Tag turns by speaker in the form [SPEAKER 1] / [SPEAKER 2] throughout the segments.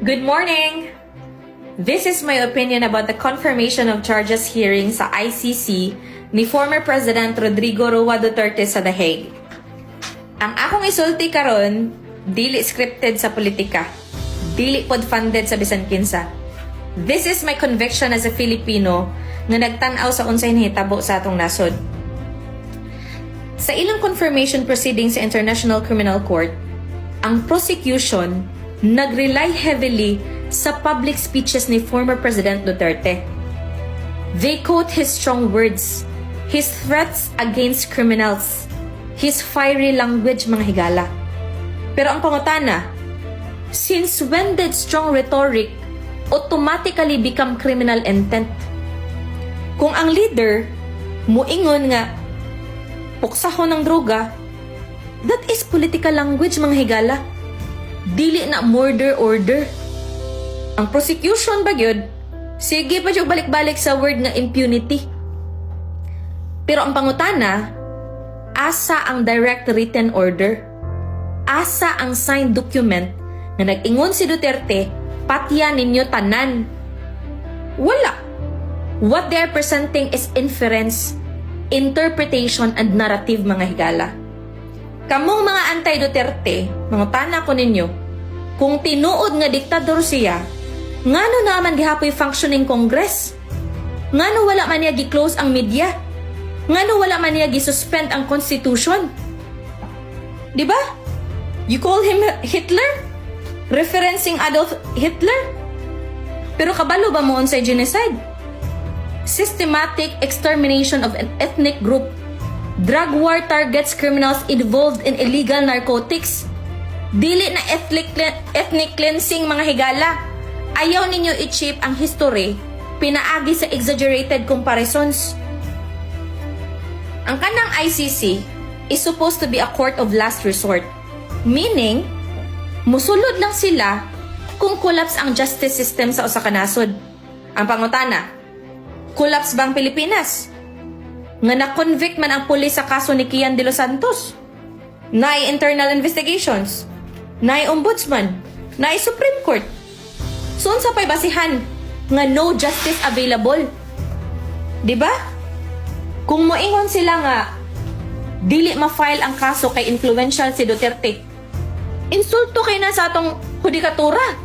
[SPEAKER 1] Good morning! This is my opinion about the confirmation of charges hearing sa ICC ni former President Rodrigo Roa Duterte sa The Hague. Ang akong isulti karon, dili scripted sa politika, dili pod funded sa bisan kinsa. This is my conviction as a Filipino nga nagtan-aw sa unsay nahitabo sa atong nasod. Sa ilang confirmation proceedings sa International Criminal Court, ang prosecution nag-rely heavily sa public speeches ni former President Duterte. They quote his strong words, his threats against criminals, his fiery language, mga higala. Pero ang pangutana, since when did strong rhetoric automatically become criminal intent? Kung ang leader muingon nga puksahon ng droga, that is political language, mga higala. Dili na murder order. Ang prosecution ba yun? Sige pa yung balik-balik sa word nga impunity. Pero ang pangutana, asa ang direct written order? Asa ang signed document na nag-ingon si Duterte, patya ninyo tanan? Wala. What they are presenting is inference, interpretation, and narrative, mga higala. Kamong mga anti-Duterte, mga tana ko ninyo, kung tinuod nga diktador siya, ngano naman gihapoy functioning Congress? Ngano wala man niya gi-close ang media? Ngano wala man niya gi-suspend ang Constitution? Di ba? You call him Hitler? Referencing Adolf Hitler? Pero kabalo ba mo unsay genocide? Systematic extermination of an ethnic group. Drug war targets criminals involved in illegal narcotics. Dili na ethnic cleansing, mga higala. Ayaw ninyo i-chip ang history, pinaagi sa exaggerated comparisons. Ang kanang ICC is supposed to be a court of last resort. Meaning, musulod lang sila kung collapse ang justice system sa usa ka nasod. Ang pangutana, collapse ba ang Pilipinas? Nga na-convict man ang pulis sa kaso ni Kian de los Santos. Naay internal investigations. Naay ombudsman. Naay Supreme Court. So, unsa pa'y basihan nga no justice available? Diba? Kung moingon sila nga dili ma-file ang kaso kay influential si Duterte, insulto kay na sa atong hudikatura.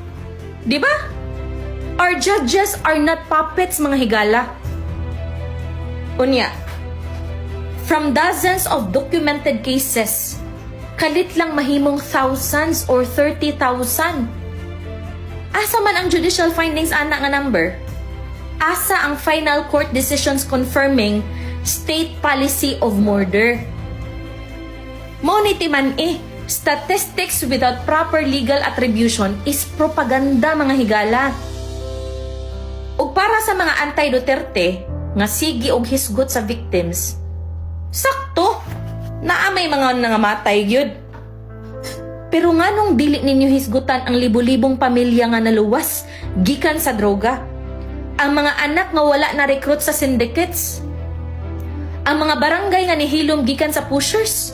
[SPEAKER 1] Diba? Our judges are not puppets, mga higala. Unya, from dozens of documented cases, kalit lang mahimong thousands or 30,000. Asa man ang judicial findings ana nga number? Asa ang final court decisions confirming state policy of murder? Moniti man statistics without proper legal attribution is propaganda, mga higala. Ug para sa mga anti-Duterte nga sige og hisgot sa victims, sakto, naamay mga nangamatay gyud. Pero nganong dili ninyo hisgutan ang libo-libong pamilya nga naluwas gikan sa droga? Ang mga anak nga wala na recruit sa syndicates? Ang mga barangay nga nihilom gikan sa pushers?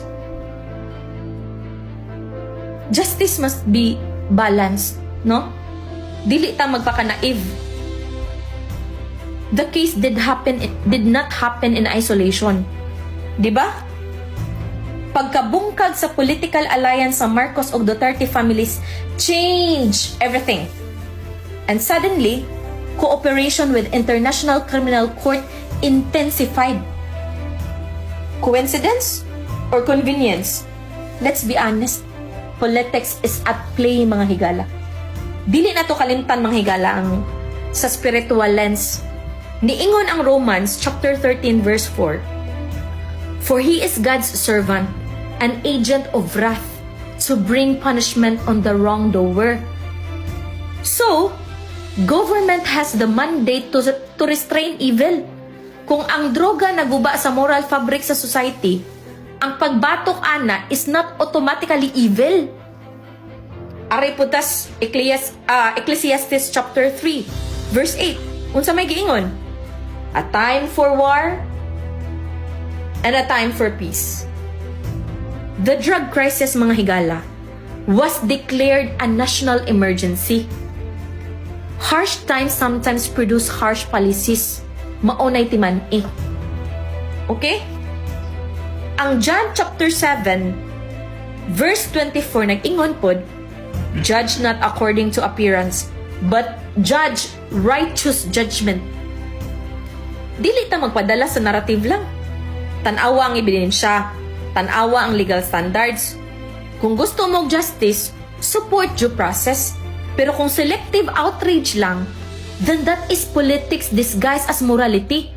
[SPEAKER 1] Justice must be balanced, no? Dili ta magpaka-naive. The case did not happen in isolation. Di ba? Pagkabungkag sa political alliance sa Marcos ug Duterte families change everything. And suddenly, cooperation with International Criminal Court intensified. Coincidence or convenience? Let's be honest. Politics is at play, mga higala. Dili na to kalimtan, mga higala, ang sa spiritual lens. Niingon ang Romans chapter 13 verse 4. For he is God's servant, an agent of wrath, to bring punishment on the wrongdoer. So, government has the mandate to restrain evil. Kung ang droga naguba sa moral fabric sa society, ang pagbatok ana is not automatically evil. Aray putas Ecclesiastes chapter 3 verse 8. Unsa may giingon? A time for war and a time for peace. The drug crisis, mga higala, was declared a national emergency. Harsh times sometimes produce harsh policies. Maunay timan eh. Okay? Ang John chapter 7, verse 24, nag-ingon pod, judge not according to appearance, but judge righteous judgment. Dili ta magpadala sa narrative lang. Tanawa ang ebidensya, tanawa ang legal standards. Kung gusto mo justice, support due process. Pero kung selective outrage lang, then that is politics disguised as morality.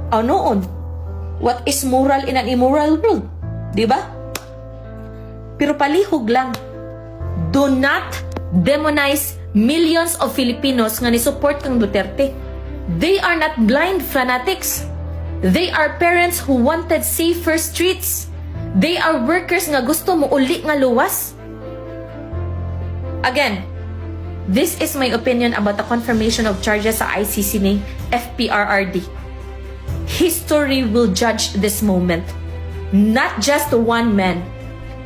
[SPEAKER 1] Noon, what is moral in an immoral world? Diba? Pero palihog lang. Do not demonize millions of Filipinos nga ni-support kang Duterte. They are not blind fanatics. They are parents who wanted safer streets. They are workers nga gusto mo uli nga luwas. Again, this is my opinion about the confirmation of charges sa ICC ni FPRRD. History will judge this moment. Not just one man,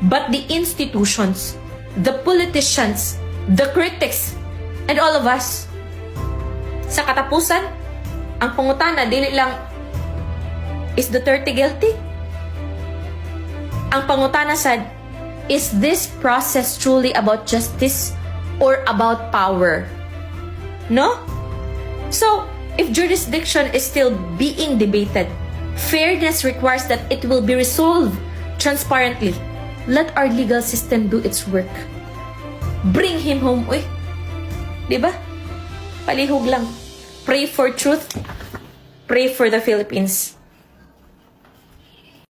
[SPEAKER 1] but the institutions, the politicians, the critics, and all of us. Sa katapusan, ang pangutana dili lang, is Duterte guilty? Ang pangutana sad, is this process truly about justice or about power? No? So, if jurisdiction is still being debated, fairness requires that it will be resolved transparently. Let our legal system do its work. Bring him home, uy. Diba? Palihog lang. Pray for truth. Pray for the Philippines.